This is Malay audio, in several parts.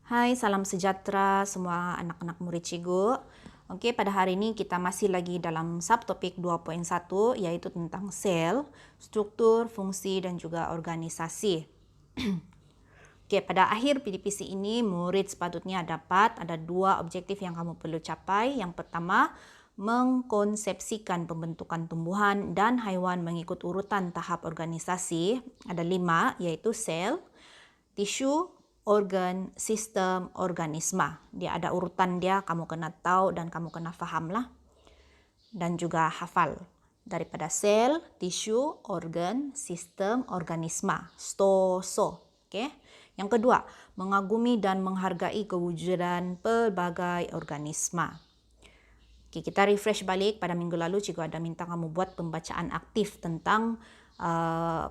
Hai, salam sejahtera semua anak-anak murid cikgu. Okey, pada hari ini kita masih lagi dalam subtopik 2.1 iaitu tentang sel, struktur, fungsi dan juga organisasi. Okey, pada akhir PDPC ini murid sepatutnya dapat ada dua objektif yang kamu perlu capai. Yang pertama, mengkonsepsikan pembentukan tumbuhan dan haiwan mengikut urutan tahap organisasi. Ada 5 iaitu sel, tisu, organ, sistem, organisma. Dia ada urutan dia, kamu kena tahu dan kamu kena faham lah. Dan juga hafal. Daripada sel, tisu, organ, sistem, organisma. STOSO. Okay? Yang kedua, mengagumi dan menghargai kewujudan pelbagai organisma. Okay, kita refresh balik pada minggu lalu, cikgu ada minta kamu buat pembacaan aktif tentang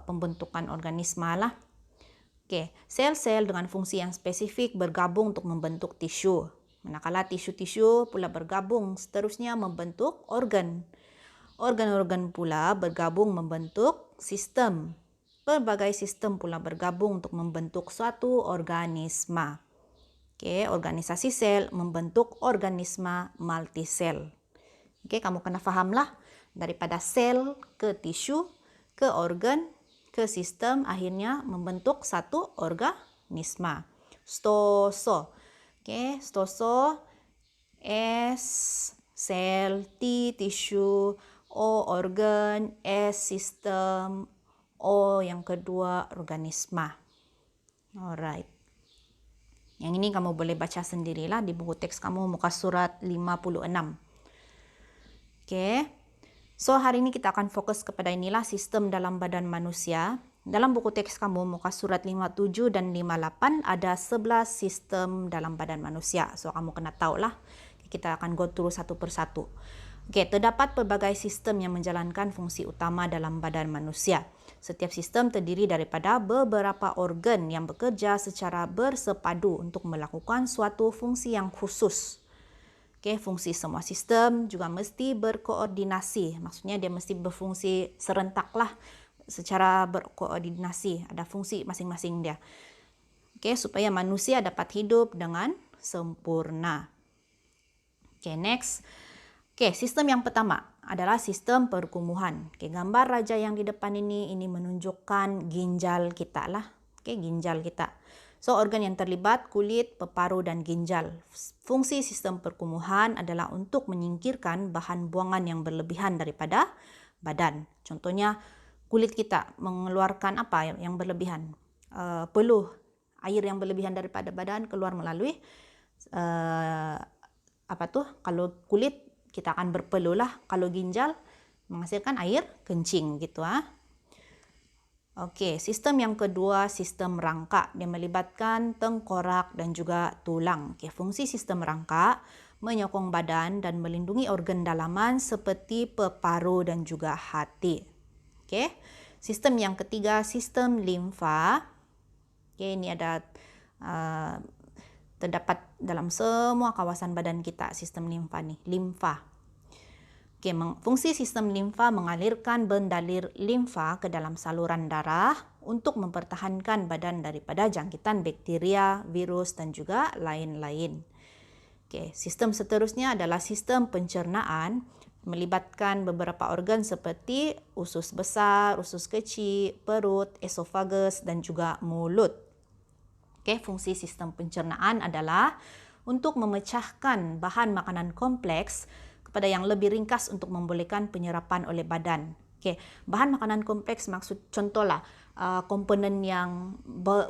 pembentukan organisma lah. Okey, sel-sel dengan fungsi yang spesifik bergabung untuk membentuk tisu. Manakala tisu-tisu pula bergabung seterusnya membentuk organ. Organ-organ pula bergabung membentuk sistem. Pelbagai sistem pula bergabung untuk membentuk suatu organisma. Okey, organisasi sel membentuk organisma multisel. Okey, kamu kena fahamlah daripada sel ke tisu ke organ ke sistem akhirnya membentuk satu organisma. STOSO. Okey, STOSO. S sel, T tisu, O organ, S sistem, O yang kedua organisma. Alright. Yang ini kamu boleh baca sendirilah di buku teks kamu muka surat 56. Okey. So, hari ini kita akan fokus kepada inilah sistem dalam badan manusia. Dalam buku teks kamu, muka surat 57 dan 58, ada 11 sistem dalam badan manusia. So, kamu kena tahulah. Kita akan go through satu persatu. Okey, terdapat pelbagai sistem yang menjalankan fungsi utama dalam badan manusia. Setiap sistem terdiri daripada beberapa organ yang bekerja secara bersepadu untuk melakukan suatu fungsi yang khusus. Okay, fungsi semua sistem juga mesti berkoordinasi. Maksudnya dia mesti berfungsi serentak lah secara berkoordinasi. Ada fungsi masing-masing dia. Okay, supaya manusia dapat hidup dengan sempurna. Okay, next. Okay, sistem yang pertama adalah sistem perkumuhan. Okay, gambar raja yang di depan ini menunjukkan ginjal kita lah. Okay, ginjal kita. So, organ yang terlibat, kulit, peparu dan ginjal. Fungsi sistem perkumuhan adalah untuk menyingkirkan bahan buangan yang berlebihan daripada badan. Contohnya, kulit kita mengeluarkan apa yang berlebihan? Peluh, air yang berlebihan daripada badan keluar melalui kalau kulit kita akan berpeluh lah. Kalau ginjal menghasilkan air kencing gitu . Okey, sistem yang kedua, sistem rangka. Dia melibatkan tengkorak dan juga tulang. Okey, fungsi sistem rangka menyokong badan dan melindungi organ dalaman seperti peparu dan juga hati. Okey, sistem yang ketiga, sistem limfa. Okey, ini ada terdapat dalam semua kawasan badan kita, sistem limfa ni, limfa. Okay, fungsi sistem limfa mengalirkan bendalir limfa ke dalam saluran darah untuk mempertahankan badan daripada jangkitan bakteria, virus dan juga lain-lain. Okay, sistem seterusnya adalah sistem pencernaan melibatkan beberapa organ seperti usus besar, usus kecil, perut, esofagus dan juga mulut. Okay, fungsi sistem pencernaan adalah untuk memecahkan bahan makanan kompleks kepada yang lebih ringkas untuk membolehkan penyerapan oleh badan. Okay. Bahan makanan kompleks maksud contohlah komponen yang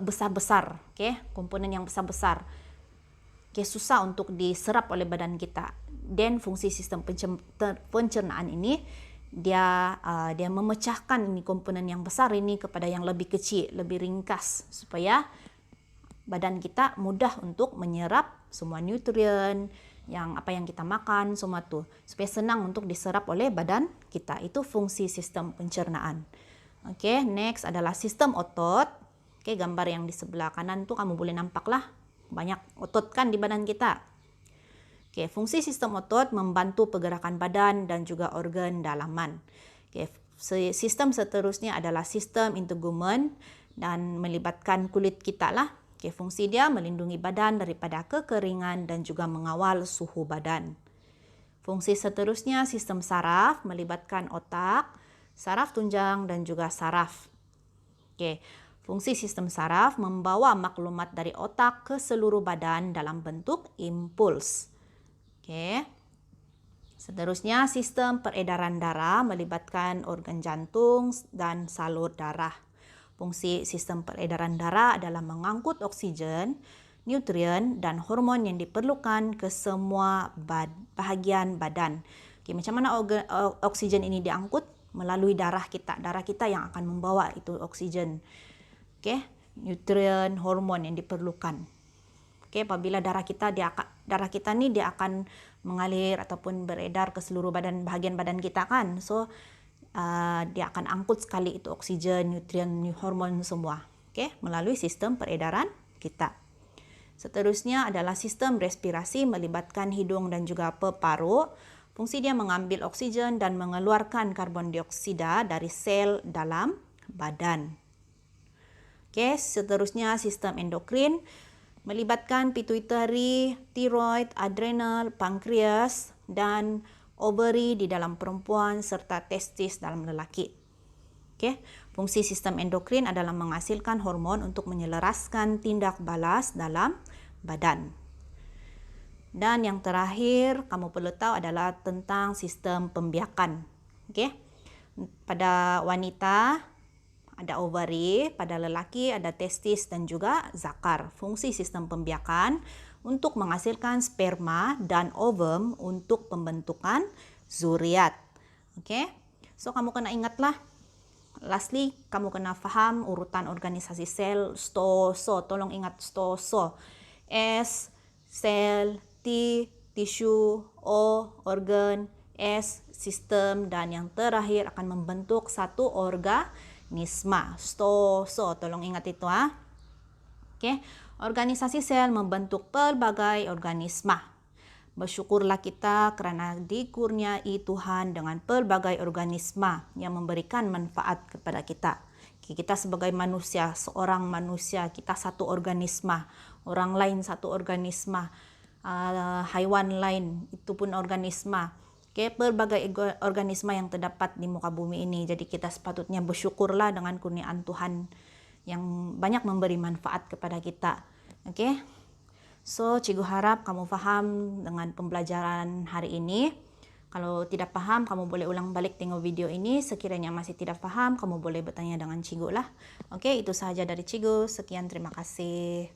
besar-besar. Okay. Komponen yang besar-besar. Okay. Susah untuk diserap oleh badan kita. Dan fungsi sistem pencernaan ini dia memecahkan ini komponen yang besar ini kepada yang lebih kecil, lebih ringkas supaya badan kita mudah untuk menyerap semua nutrien yang apa yang kita makan semua tu supaya senang untuk diserap oleh badan kita. Itu fungsi sistem pencernaan. Okey, next adalah sistem otot. Okey, gambar yang di sebelah kanan tu kamu boleh nampaklah banyak otot kan di badan kita. Okey, fungsi sistem otot membantu pergerakan badan dan juga organ dalaman. Okey, sistem seterusnya adalah sistem integumen dan melibatkan kulit kita lah. Oke, fungsi dia melindungi badan daripada kekeringan dan juga mengawal suhu badan. Fungsi seterusnya sistem saraf melibatkan otak, saraf tunjang dan juga saraf. Oke, fungsi sistem saraf membawa maklumat dari otak ke seluruh badan dalam bentuk impuls. Oke. Seterusnya sistem peredaran darah melibatkan organ jantung dan salur darah. Fungsi sistem peredaran darah adalah mengangkut oksigen, nutrien, dan hormon yang diperlukan ke semua bahagian badan. Oke, macam mana oksigen ini diangkut? Melalui darah kita. Darah kita yang akan membawa itu oksigen. Oke, nutrien, hormon yang diperlukan. Oke, apabila darah kita dia akan mengalir ataupun beredar ke seluruh bahagian badan kita kan. So dia akan angkut sekali itu oksigen, nutrien, hormon semua. Oke, melalui sistem peredaran kita. Seterusnya adalah sistem respirasi melibatkan hidung dan juga paru. Fungsi dia mengambil oksigen dan mengeluarkan karbon dioksida dari sel dalam badan. Oke, seterusnya sistem endokrin melibatkan pituitari, tiroid, adrenal, pankreas, dan ovary di dalam perempuan serta testis dalam lelaki. Oke, fungsi sistem endokrin adalah menghasilkan hormon untuk menyelaraskan tindak balas dalam badan. Dan yang terakhir, kamu perlu tahu adalah tentang sistem pembiakan. Oke, pada wanita ada ovary, pada lelaki ada testis dan juga zakar. Fungsi sistem pembiakan untuk menghasilkan sperma dan ovum untuk pembentukan zuriat. Oke, so kamu kena ingatlah. Lastly, kamu kena faham urutan organisasi sel, STO. Tolong ingat STO. S, sel, T, tisu, O, organ, S, sistem, dan yang terakhir akan membentuk satu organisme. STO. Tolong ingat itu Oke. Organisasi sel membentuk pelbagai organisme. Bersyukurlah kita kerana dikurniai Tuhan dengan pelbagai organisme yang memberikan manfaat kepada kita. Kita sebagai manusia, seorang manusia, kita satu organisme. Orang lain satu organisme. Haiwan lain itu pun organisme. Oke, pelbagai organisme yang terdapat di muka bumi ini. Jadi kita sepatutnya bersyukurlah dengan kurniaan Tuhan yang banyak memberi manfaat kepada kita. Oke, so cikgu harap kamu faham dengan pembelajaran hari ini. Kalau tidak paham, kamu boleh ulang balik tengok video ini. Sekiranya masih tidak paham, kamu boleh bertanya dengan cikgu lah. Oke, itu sahaja dari cikgu. Sekian, terima kasih.